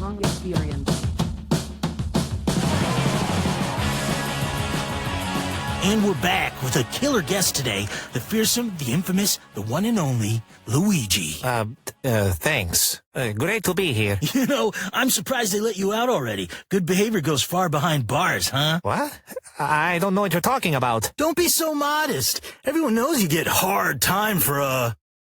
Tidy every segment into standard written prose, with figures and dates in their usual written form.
Kong experience. And we're back with a killer guest today, the fearsome, the infamous, the one and only Luigi. Thanks. Great to be here. You know, I'm surprised they let you out already. Good behavior goes far behind bars, huh? What? I don't know what you're talking about. Don't be so modest. Everyone knows you get hard time for,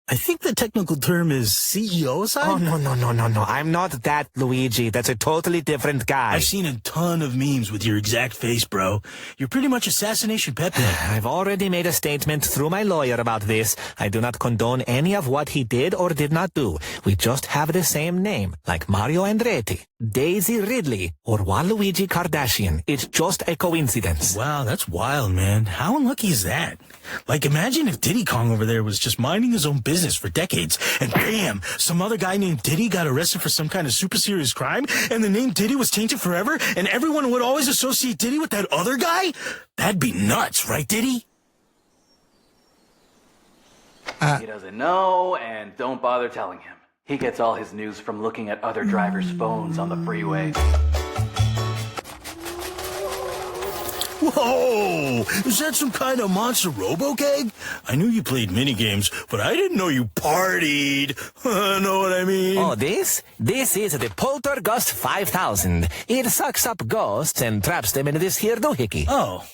I think the technical term is CEO side? Oh, no. I'm not that Luigi. That's a totally different guy. I've seen a ton of memes with your exact face, bro. You're pretty much assassination Pepe. I've already made a statement through my lawyer about this. I do not condone any of what he did or did not do. We just have the same name, like Mario Andretti, Daisy Ridley, or Waluigi Kardashian. It's just a coincidence. Wow, that's wild, man. How unlucky is that? Like, imagine if Diddy Kong over there was just minding his own business for decades, and bam, some other guy named Diddy got arrested for some kind of super serious crime, and the name Diddy was tainted forever, and everyone would always associate Diddy with that other guy? That'd be nuts, right, Diddy? He doesn't know, and don't bother telling him. He gets all his news from looking at other drivers' phones on the freeway. Whoa! Is that some kind of monster robo-keg? I knew you played minigames, but I didn't know you partied. Know what I mean? Oh, this? This is the Poltergust 5000. It sucks up ghosts and traps them into this here doohickey. Oh.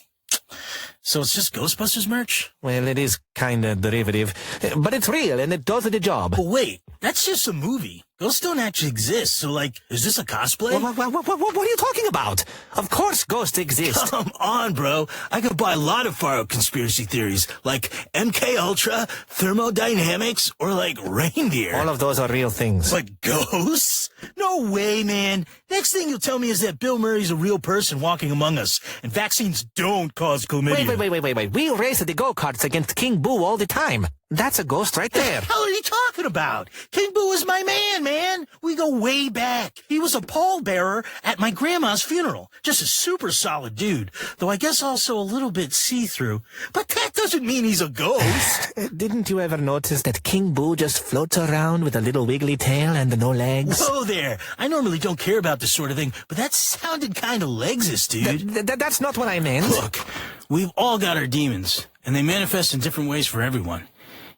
So it's just Ghostbusters merch? Well, it is kinda derivative, but it's real and it does the job. But wait, that's just a movie. Ghosts don't actually exist, so like, is this a cosplay? What are you talking about? Of course ghosts exist. Come on, bro. I could buy a lot of far-out conspiracy theories, like MK Ultra, thermodynamics, or like reindeer. All of those are real things. But ghosts? No way, man. Next thing you'll tell me is that Bill Murray's a real person walking among us, and vaccines don't cause chlamydia. Wait. We race the go-karts against King Boo all the time. That's a ghost right there. What the hell are you talking about? King Boo is my man. We go way back. He was a pallbearer at my grandma's funeral. Just a super solid dude, though I guess also a little bit see-through. But that doesn't mean he's a ghost. Didn't you ever notice that King Boo just floats around with a little wiggly tail and no legs? Whoa there. I normally don't care about this sort of thing, but that sounded kind of legsist, dude. That's not what I meant. Look, we've all got our demons, and they manifest in different ways for everyone.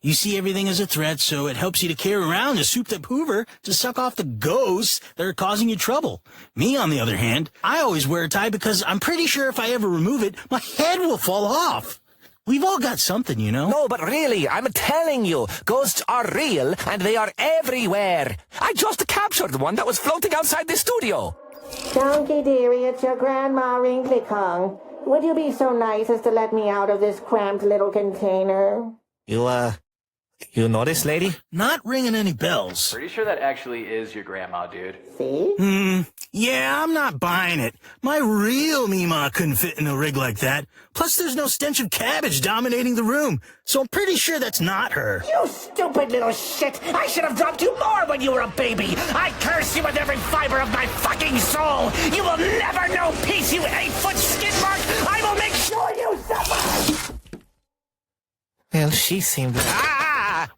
You see everything as a threat, so it helps you to carry around a souped-up Hoover to suck off the ghosts that are causing you trouble. Me, on the other hand, I always wear a tie because I'm pretty sure if I ever remove it, my head will fall off. We've all got something, you know? No, but really, I'm telling you, ghosts are real, and they are everywhere. I just captured one that was floating outside the studio. Donkey dearie, it's your Grandma Wrinkly Kong. Would you be so nice as to let me out of this cramped little container? You know this lady? Not ringing any bells. Pretty sure that actually is your grandma, dude. See? Yeah, I'm not buying it. My real Mima couldn't fit in a rig like that. Plus, there's no stench of cabbage dominating the room, so I'm pretty sure that's not her. You stupid little shit! I should have dropped you more when you were a baby! I curse you with every fiber of my fucking soul! You will never know peace, you 8-foot skid mark! I will make sure you suffer! Well, she seemed...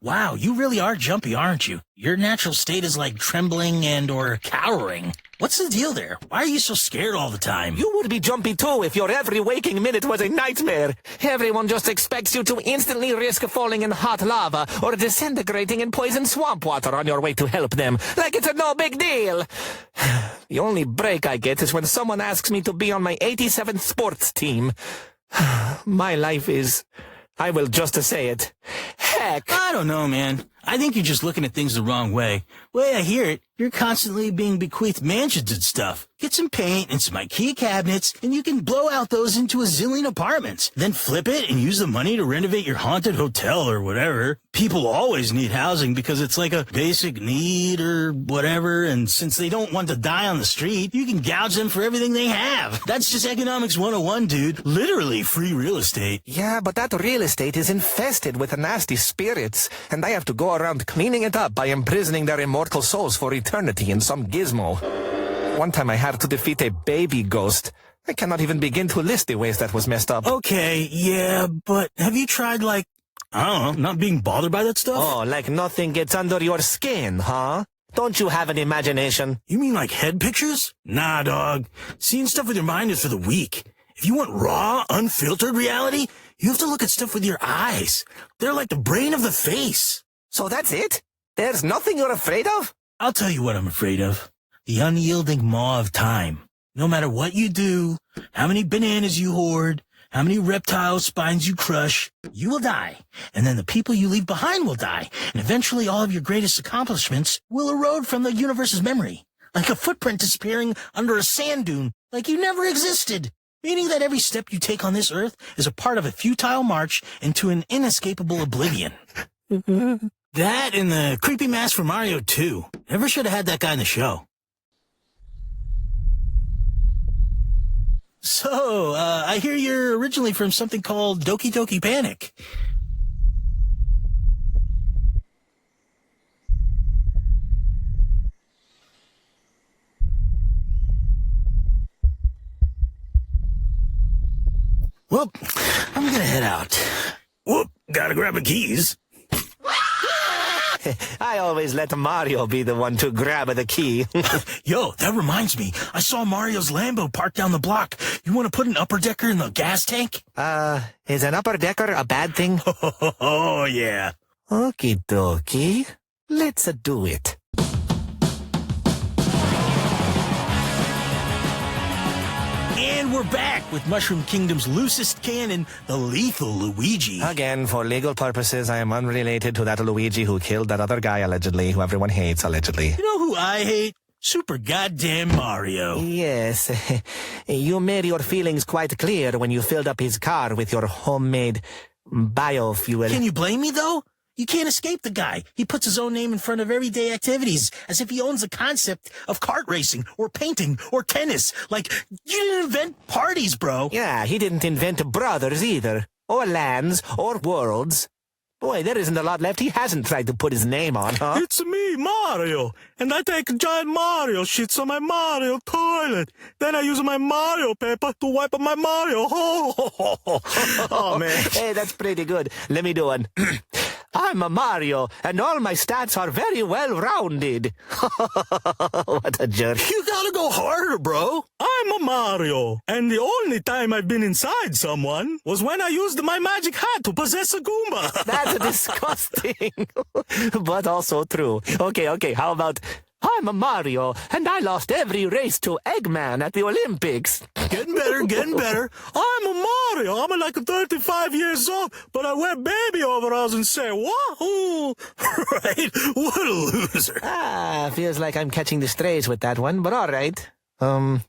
Wow, you really are jumpy, aren't you? Your natural state is like trembling and or cowering. What's the deal there? Why are you so scared all the time? You would be jumpy too if your every waking minute was a nightmare. Everyone just expects you to instantly risk falling in hot lava or disintegrating in poisoned swamp water on your way to help them, like it's a no big deal. The only break I get is when someone asks me to be on my 87th sports team. My life is... I will just say it. Heck. I don't know, man. I think you're just looking at things the wrong way. The way I hear it, you're constantly being bequeathed mansions and stuff. Get some paint and some IKEA cabinets, and you can blow out those into a zillion apartments. Then flip it and use the money to renovate your haunted hotel or whatever. People always need housing because it's like a basic need or whatever, and since they don't want to die on the street, you can gouge them for everything they have. That's just economics 101, dude. Literally free real estate. Yeah, but that real estate is infested with nasty spirits, and I have to go around cleaning it up by imprisoning their immortal souls for eternity in some gizmo. One time I had to defeat a baby ghost. I cannot even begin to list the ways that was messed up. Okay, yeah, but have you tried, like, I don't know, not being bothered by that stuff? Oh, like nothing gets under your skin, huh? Don't you have an imagination? You mean like head pictures? Nah, dog. Seeing stuff with your mind is for the weak. If you want raw, unfiltered reality, you have to look at stuff with your eyes. They're like the brain of the face. So that's it? There's nothing you're afraid of? I'll tell you what I'm afraid of. The unyielding maw of time. No matter what you do, how many bananas you hoard, how many reptile spines you crush, you will die. And then the people you leave behind will die. And eventually all of your greatest accomplishments will erode from the universe's memory. Like a footprint disappearing under a sand dune, like you never existed. Meaning that every step you take on this earth is a part of a futile march into an inescapable oblivion. That and the creepy mask from Mario 2. Never should have had that guy in the show. So, I hear you're originally from something called Doki Doki Panic. Well, I'm gonna head out. Whoop, gotta grab my keys. I always let Mario be the one to grab the key. Yo, that reminds me. I saw Mario's Lambo parked down the block. You want to put an upper decker in the gas tank? Is an upper decker a bad thing? Oh, yeah. Okie dokie. Let's do it. And we're back with Mushroom Kingdom's loosest cannon, the lethal Luigi. Again, for legal purposes, I am unrelated to that Luigi who killed that other guy, allegedly, who everyone hates, allegedly. You know who I hate? Super goddamn Mario. Yes. You made your feelings quite clear when you filled up his car with your homemade biofuel. Can you blame me, though? You can't escape the guy. He puts his own name in front of everyday activities, as if he owns the concept of kart racing, or painting, or tennis. Like, you didn't invent parties, bro. Yeah, he didn't invent brothers either. Or lands, or worlds. Boy, there isn't a lot left he hasn't tried to put his name on, huh? It's me, Mario. And I take giant Mario shits on my Mario toilet. Then I use my Mario paper to wipe up my Mario. Oh, man. Hey, that's pretty good. Let me do one. I'm a Mario, and all my stats are very well-rounded. What a jerk. You gotta go harder, bro. I'm a Mario, and the only time I've been inside someone was when I used my magic hat to possess a Goomba. That's disgusting, but also true. Okay, how about... I'm a Mario, and I lost every race to Eggman at the Olympics. Getting better. I'm a Mario. I'm like 35 years old, but I wear baby overalls and say, wahoo! Right? What a loser. Feels like I'm catching the strays with that one, but all right. I'm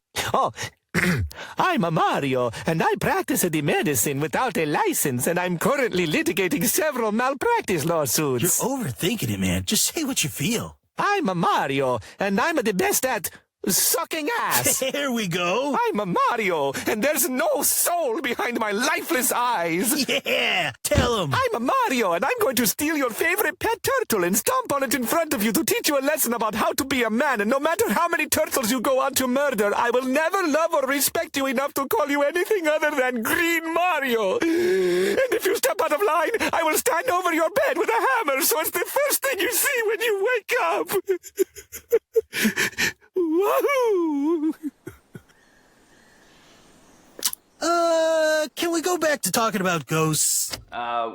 a Mario, and I practice the medicine without a license, and I'm currently litigating several malpractice lawsuits. You're overthinking it, man. Just say what you feel. I'm a Mario, and I'm the best at sucking ass. There we go. I'm a Mario, and there's no soul behind my lifeless eyes. Yeah, tell him. I'm a Mario, and I'm going to steal your favorite pet turtle and stomp on it in front of you to teach you a lesson about how to be a man. And no matter how many turtles you go on to murder, I will never love or respect you enough to call you anything other than Green Mario. And if you step out of line, I will stand over your bed with a hammer, so it's the first thing you see when you wake up. Wahoo! Can we go back to talking about ghosts?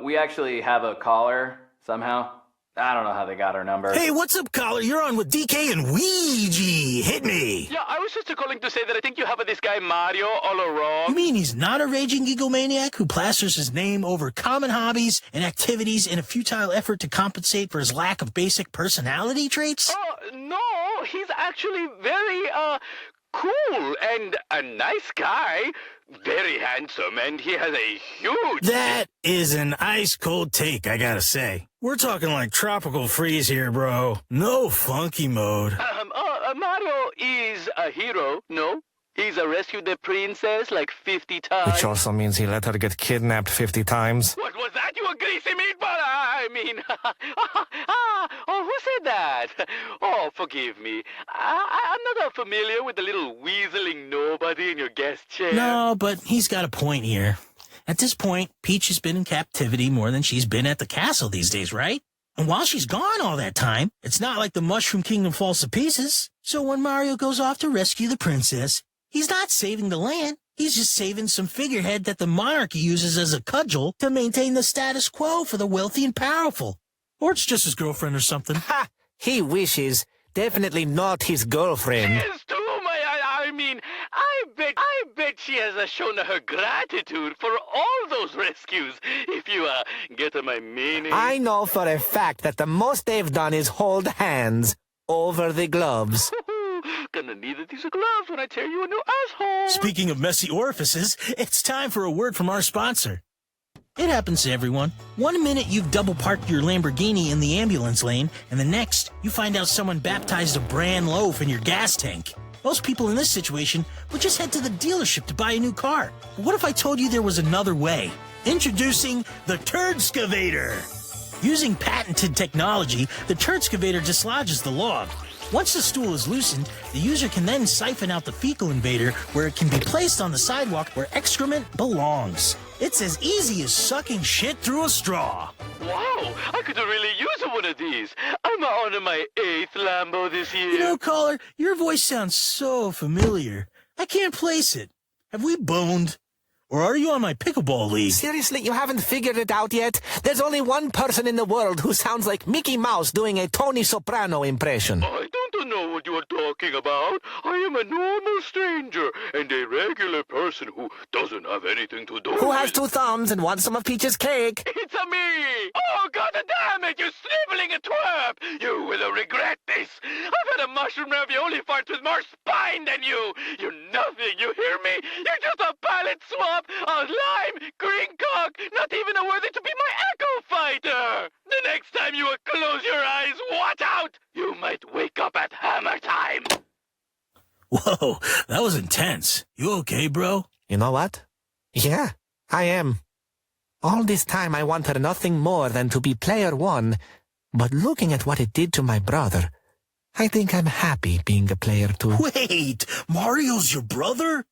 We actually have a caller somehow. I don't know how they got our number. Hey, what's up, caller? You're on with DK and Luigi. Hit me. Yeah, I was just calling to say that I think you have this guy Mario all wrong. You mean he's not a raging egomaniac who plasters his name over common hobbies and activities in a futile effort to compensate for his lack of basic personality traits? Oh, no, he's actually very, cool and a nice guy. Very handsome, and he has a huge... That is an ice-cold take, I gotta say. We're talking like tropical freeze here, bro. No funky mode. Mario is a hero, no? He's rescued the princess like 50 times. Which also means he let her get kidnapped 50 times. What was that, you greasy meatball? I mean, who said that? Oh, forgive me. I'm not familiar with the little weaseling nobody in your guest chair. No, but he's got a point here. At this point, Peach has been in captivity more than she's been at the castle these days, right? And while she's gone all that time, it's not like the Mushroom Kingdom falls to pieces. So when Mario goes off to rescue the princess, he's not saving the land. He's just saving some figurehead that the monarchy uses as a cudgel to maintain the status quo for the wealthy and powerful. Or it's just his girlfriend or something. Ha! He wishes. Definitely not his girlfriend. Yes, too, I mean, I bet she has shown her gratitude for all those rescues, if you, get my meaning. I know for a fact that the most they've done is hold hands over the gloves. Gonna need these gloves when I tear you a new asshole. Speaking of messy orifices, it's time for a word from our sponsor. It happens to everyone. 1 minute you've double parked your Lamborghini in the ambulance lane, and the next you find out someone baptized a bran loaf in your gas tank. Most people in this situation would just head to the dealership to buy a new car. But what if I told you there was another way? Introducing the Turdskavator. Using patented technology, the Turdskavator dislodges the log. Once the stool is loosened, the user can then siphon out the fecal invader where it can be placed on the sidewalk where excrement belongs. It's as easy as sucking shit through a straw. Wow, I could really use one of these. I'm on my 8th Lambo this year. You know, caller, your voice sounds so familiar. I can't place it. Have we boned? Or are you on my pickleball league? Seriously, you haven't figured it out yet? There's only one person in the world who sounds like Mickey Mouse doing a Tony Soprano impression. I don't know what you are talking about. I am a normal stranger and a regular person who doesn't have anything to do Who has with... 2 thumbs and wants some of Peach's cake? It's a me! Oh, god damn it, you sniveling twerp! You will regret this! I've had a mushroom ravioli fart with more spine than you! You're nothing, you hear me? You're just a pallet swap, a lime, green cock, not even worthy to be my echo fighter! The next time you close your eyes, watch out! You might wake up at hammer time! Whoa, that was intense. You okay, bro? You know what? Yeah, I am. All this time I wanted nothing more than to be player 1, but looking at what it did to my brother, I think I'm happy being a player 2. Wait, Mario's your brother?